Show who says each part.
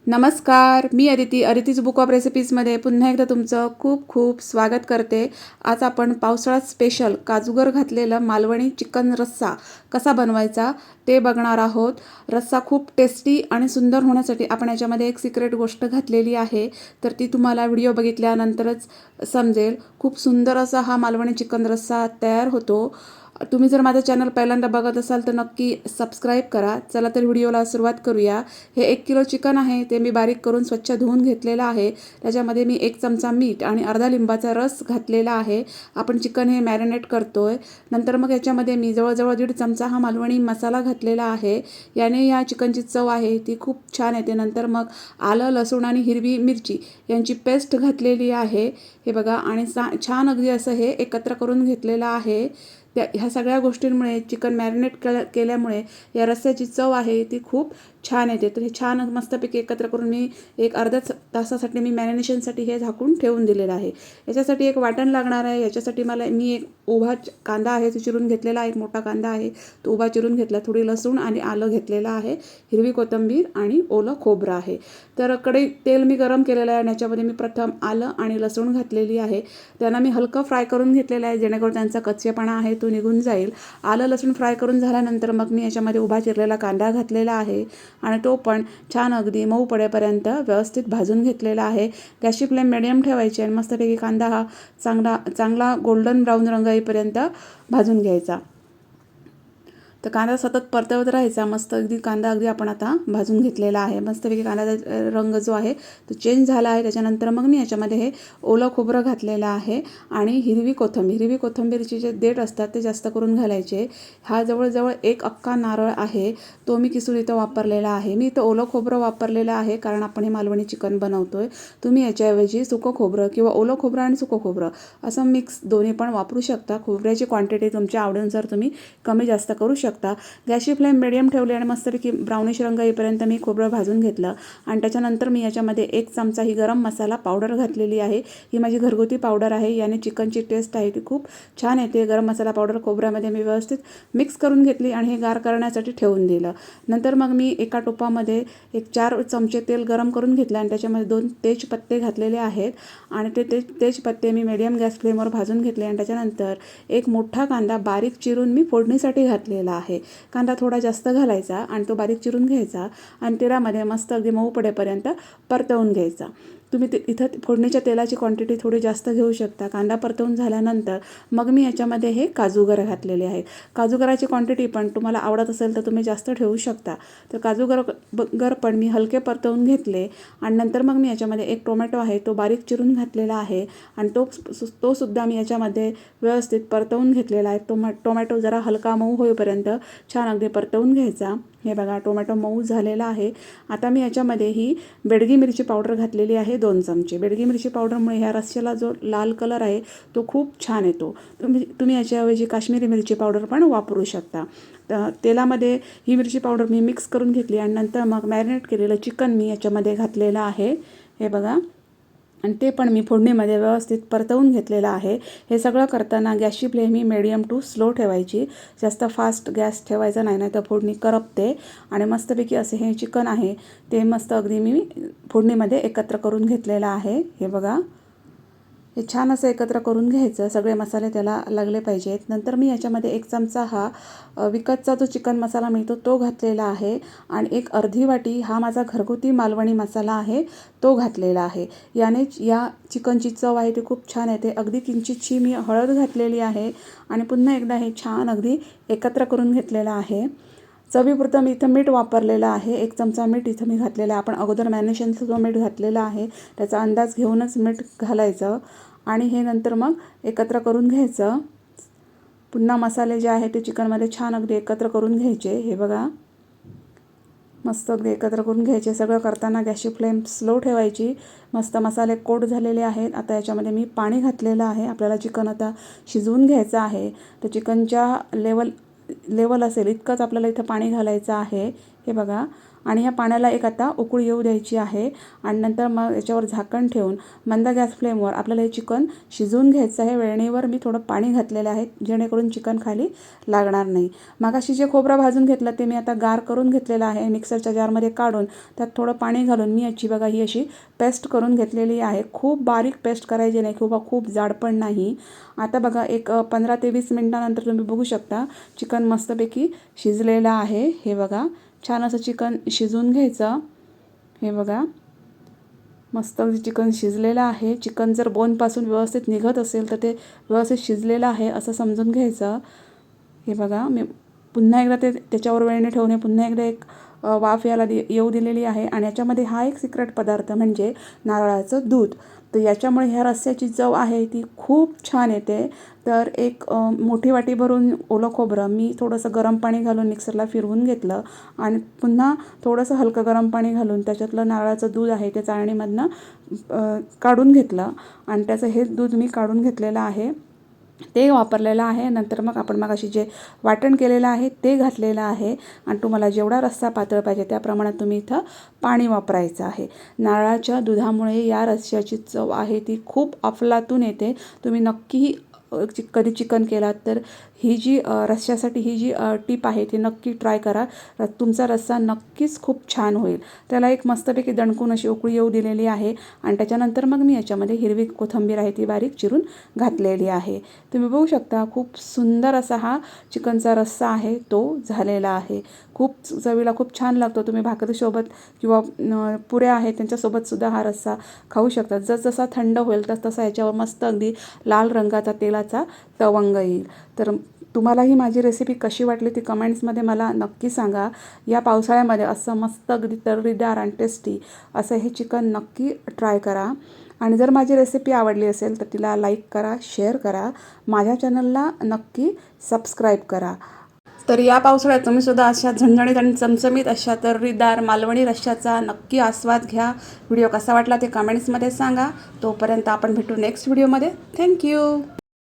Speaker 1: नमस्कार, मी अदितीज book of रेसिपीजमध्ये पुन्हा एकदा तुमचं खूप खूप स्वागत करते. आज आपण पावसाळ्यात स्पेशल काजूगर घातलेलं मालवणी चिकन रस्सा कसा बनवायचा ते बघणार आहोत. रस्सा खूप टेस्टी आणि सुंदर होण्यासाठी आपण याच्यामध्ये एक सिक्रेट गोष्ट घातलेली आहे, तर ती तुम्हाला व्हिडिओ बघितल्यानंतरच समजेल. खूप सुंदर असा हा मालवणी चिकन रस्सा तयार होतो. तुम्ही जर माझं चॅनल पहिल्यांदा बघत असाल तर नक्की सबस्क्राईब करा. चला तर व्हिडिओला सुरुवात करूया. हे 1 किलो चिकन आहे, ते मी बारीक करून स्वच्छ धुवून घेतलेलं आहे. त्याच्यामध्ये मी 1 चमचा मीठ आणि अर्धा लिंबाचा रस घातलेला आहे. आपण चिकन हे मॅरिनेट करतोय. नंतर मग याच्यामध्ये मी जवळजवळ 1.5 चमचा हा मालवणी मसाला घातलेला आहे. याने या चिकनची चव आहे ती खूप छान येते. नंतर मग आलं, लसूण आणि हिरवी मिरची यांची पेस्ट घातलेली आहे. हे बघा, आणि छान अगदी असं हे एकत्र करून घेतलेलं आहे. ह्या सगळ्या गोष्टींमुळे चिकन मॅरिनेट केल्यामुळे या रस्स्याची चव आहे ती खूप छान येते. तर हे छान मस्तपैकी एकत्र करून मी एक अर्ध्या तासासाठी मी मॅरिनेशनसाठी हे झाकून ठेवून दिलेलं आहे. याच्यासाठी एक वाटण लागणार आहे. याच्यासाठी मी एक उभा कांदा आहे तो चिरून घेतलेला आहे. एक मोठा कांदा आहे तो उभा चिरून घेतला. थोडी लसूण आणि आलं घेतलेलं आहे. हिरवी कोथिंबीर आणि ओलं खोबरं आहे. तर कढईत तेल मी गरम केलेलं आहे आणि याच्यामध्ये मी प्रथम आलं आणि लसूण घातलेली आहे. त्यांना मी हलकं फ्राय करून घेतलेलं आहे, जेणेकरून त्यांचा कच्चेपणा आहे तो निघून जाईल. आलं लसूण फ्राय करून झाल्यानंतर मग मी याच्यामध्ये उभा चिरलेला कांदा घातलेला आहे आणि तो पण छान अगदी मऊ पडेपर्यंत व्यवस्थित भाजून घेतलेला आहे. गॅसची फ्लेम मिडियम ठेवायची आणि मस्तपैकी कांदा हा चांगला गोल्डन ब्राऊन रंग येईपर्यंत भाजून घ्यायचा. तर कांदा सतत परतवत राहायचा. मस्त अगदी कांदा आपण आता भाजून घेतलेला आहे. मस्तपैकी कांद्याचा रंग जो आहे तो चेंज झाला आहे. त्याच्यानंतर मग मी याच्यामध्ये हे ओलं खोबरं घातलेलं आहे आणि हिरवी कोथिंबीरचे जे देठ असतात ते जास्त करून घालायचे. हा जवळजवळ 1 अख्खा नारळ आहे, तो मी किसून इथं वापरलेला आहे. मी इथं ओलं खोबरं वापरलेलं आहे कारण आपण हे मालवणी चिकन बनवतोय. तुम्ही याच्याऐवजी सुकं खोबरं किंवा ओलं खोबरं आणि सुकं खोबरं असं मिक्स दोन्ही पण वापरू शकता. खोबऱ्याची क्वांटिटी तुमच्या आवडीनुसार तुम्ही कमी जास्त करू शकता. गॅसची फ्लेम मिडियम ठेवली आणि मस्तपैकी ब्राउनिश रंग येईपर्यंत मी खोबरं भाजून घेतलं आणि त्याच्यानंतर मी याच्यामध्ये 1 चमचा ही गरम मसाला पावडर घातलेली आहे. ही माझी घरगुती पावडर आहे. याने चिकनची टेस्ट आहे ती खूप छान येते. गरम मसाला पावडर खोबऱ्यामध्ये मी व्यवस्थित मिक्स करून घेतली आणि हे गार करण्यासाठी ठेवून दिलं. नंतर मग मी एका टोपामध्ये 4 चमचे तेल गरम करून घेतलं आणि त्याच्यामध्ये 2 तेजपत्ते घातलेले आहेत आणि ते तेजपत्ते मी मीडियम गॅस फ्लेमवर भाजून घेतले आणि त्याच्यानंतर एक मोठा कांदा बारीक चिरून मी फोडणीसाठी घातलेला आहे. कांदा थोडा जास्त घालायचा आणि तो बारीक चिरून घ्यायचा आणि तेलामध्ये मस्त अगदी मऊ पडेपर्यंत परतवून घ्यायचा. तुम्ही इथं फोडणीच्या तेलाची क्वांटिटी थोडी जास्त घेऊ शकता. कांदा परतवून झाल्यानंतर मग मी याच्यामध्ये हे काजूगर घातलेले आहेत. काजूगराची क्वांटिटी पण तुम्हाला आवडत असेल तर तुम्ही जास्त ठेवू शकता. तर काजूगर पण मी हलके परतवून घेतले आणि नंतर मग मी याच्यामध्ये एक टोमॅटो आहे तो बारीक चिरून घातलेला आहे आणि तो सुद्धा मी याच्यामध्ये व्यवस्थित परतवून घेतलेला आहे. टोमॅटो जरा हलका मऊ होईपर्यंत छान अगदी परतवून घ्यायचा. हे बघा, टोमॅटो मऊ झालेला आहे. आता मी याच्यामध्ये ही बेडगी मिरची पावडर घातलेली आहे 2 चमचे. बेडगी मिरची पावडरमुळे ह्या रस्स्याला जो लाल कलर आहे तो खूप छान येतो. तुम्ही याच्याऐवजी काश्मीरी मिरची पावडर पण वापरू शकता. तेलामध्ये ही मिरची पावडर मी मिक्स करून घेतली आणि नंतर मग मॅरिनेट केलेलं चिकन मी याच्यामध्ये घातलेलं आहे. हे बघा, आणि ते पण मी फोडणीमध्ये व्यवस्थित परतवून घेतलेलं आहे. हे सगळं करताना गॅसची फ्लेम ही मीडियम टू स्लो ठेवायची. जास्त फास्ट गॅस ठेवायचा नाही, तर फोडणी करपते. आणि मस्तपैकी असे हे चिकन आहे ते मस्त अगदी मी फोडणीमध्ये एकत्र करून घेतलेलं आहे. हे बघा, हे छान असं एकत्र करून घ्यायचं. सगळे मसाले त्याला लागले पाहिजेत. नंतर मी याच्यामध्ये 1 चमचा हा विकतचा जो चिकन मसाला मिळतो तो घातलेला आहे आणि एक अर्धी वाटी हा माझा घरगुती मालवणी मसाला आहे तो घातलेला आहे. याने या चिकनची चव आहे ती खूप छान येते. अगदी किंचितशी मी हळद घातलेली आहे आणि पुन्हा एकदा हे छान अगदी एकत्र करून घेतलेलं आहे. चवीपुरतं मी इथं मीठ वापरलेलं आहे. 1 चमचा मीठ इथं मी घातलेलं आहे. आपण अगोदर मॅरिनेशनचं जो मीठ घातलेलं आहे त्याचा अंदाज घेऊनच मीठ घालायचं आणि हे नंतर मग एकत्र करून घ्यायचं. पुन्हा मसाले जे आहे ते चिकनमध्ये छान अगदी एकत्र करून घ्यायचे. हे बघा, मस्त अगदी एकत्र करून घ्यायचे. सगळं करताना गॅसची फ्लेम स्लो ठेवायची. मस्त मसाले कोट झालेले आहेत. आता याच्यामध्ये मी पाणी घातलेलं आहे. आपल्याला चिकन आता शिजवून घ्यायचं आहे. तर चिकनच्या लेवल असेल इतकंच आपल्याला इथं पाणी घालायचं आहे. हे बघा, आणि ह्या पाण्याला एक आता उकळ येऊ द्यायची आहे आणि नंतर मग याच्यावर झाकण ठेवून मंद गॅस फ्लेमवर आपल्याला हे चिकन शिजवून घ्यायचं आहे. वेळणीवर मी थोडं पाणी घातलेलं आहे जेणेकरून चिकन खाली लागणार नाही. मगाशी जे खोबरं भाजून घेतलं ते मी आता गार करून घेतलेलं आहे. मिक्सरच्या जारमध्ये काढून त्यात थोडं पाणी घालून मी याची बघा ही अशी पेस्ट करून घेतलेली आहे. खूप बारीक पेस्ट करायची नाही किंवा खूप जाड पण नाही. आता बघा एक 15 ते 20 मिनिटानंतर तुम्ही बघू शकता चिकन मस्तपैकी शिजलेलं आहे. हे बघा छान असं चिकन शिजवून घ्यायचं. हे बघा मस्त चिकन शिजलेलं आहे. चिकन जर बोनपासून व्यवस्थित निघत असेल तर ते व्यवस्थित शिजलेलं आहे असं समजून घ्यायचं. हे बघा मी पुन्हा एकदा त्याच्यावर वेळणे ठेवणे पुन्हा एकदा एक वाफ याला येऊ दिलेली आहे. आणि याच्यामध्ये हा एक सिक्रेट पदार्थ म्हणजे नारळाचं दूध. तर याच्यामुळे ह्या रस्स्याची चव आहे ती खूप छान येते. तर एक मोठी वाटी भरून ओलं खोबरं मी थोडंसं गरम पाणी घालून मिक्सरला फिरवून घेतलं आणि पुन्हा थोडंसं हलकं गरम पाणी घालून त्याच्यातलं नारळाचं दूध आहे ते चाळणीमधनं काढून घेतलं आणि त्याचं हे दूध मी काढून घेतलेलं आहे ते वापरलेलं आहे. नंतर मग आपण मगाशी जे वाटण केलेलं आहे ते घातलेलं आहे आणि तुम्हाला जेवढा रस्सा पातळ पाहिजे त्या प्रमाणात तुम्ही इथं पाणी वापरायचं आहे. नारळाच्या दुधामुळे या रस्स्याची चव आहे ती खूप अफलातून येते. तुम्ही नक्की कधी चिकन केलात तर ही जी रस्स्यासाठी ही जी टीप आहे ती नक्की ट्राय करा. तुमचा रस्सा नक्कीच खूप छान होईल. त्याला एक मस्तपैकी दणकून अशी उकळी येऊ दिलेली आहे आणि त्याच्यानंतर मग मी याच्यामध्ये हिरवी कोथिंबीर आहे ती बारीक चिरून घातलेली आहे. तुम्ही बघू शकता खूप सुंदर असा हा चिकनचा रस्सा आहे तो झालेला आहे. खूप चवीला खूप छान लागतो. तुम्ही भाकरीसोबत किंवा पुऱ्या आहेत त्यांच्यासोबतसुद्धा हा रस्सा खाऊ शकता. जसजसा थंड होईल तसतसा याच्यावर मस्त अगदी लाल रंगाचा तेलाचा तवंग येईल. तर तुम्हाला ही माझी रेसिपी कशी वाटली ती कमेंट्समध्ये मला नक्की सांगा. या पावसाळ्यामध्ये असं मस्त अगदी तर्रीदार आणि टेस्टी असं हे चिकन नक्की ट्राय करा. आणि जर माझी रेसिपी आवडली असेल तर तिला लाईक करा, शेअर करा, माझ्या चॅनलला नक्की सबस्क्राईब करा. तर या पावसाळ्यात तुम्ही सुद्धा अशा झणझणीत आणि चमचमीत अशा तर्रीदार मालवणी रश्श्याचा नक्की आस्वाद घ्या. व्हिडिओ कसा वाटला ते कमेंट्समध्ये सांगा. तोपर्यंत आपण भेटू नेक्स्ट व्हिडिओमध्ये. थँक्यू.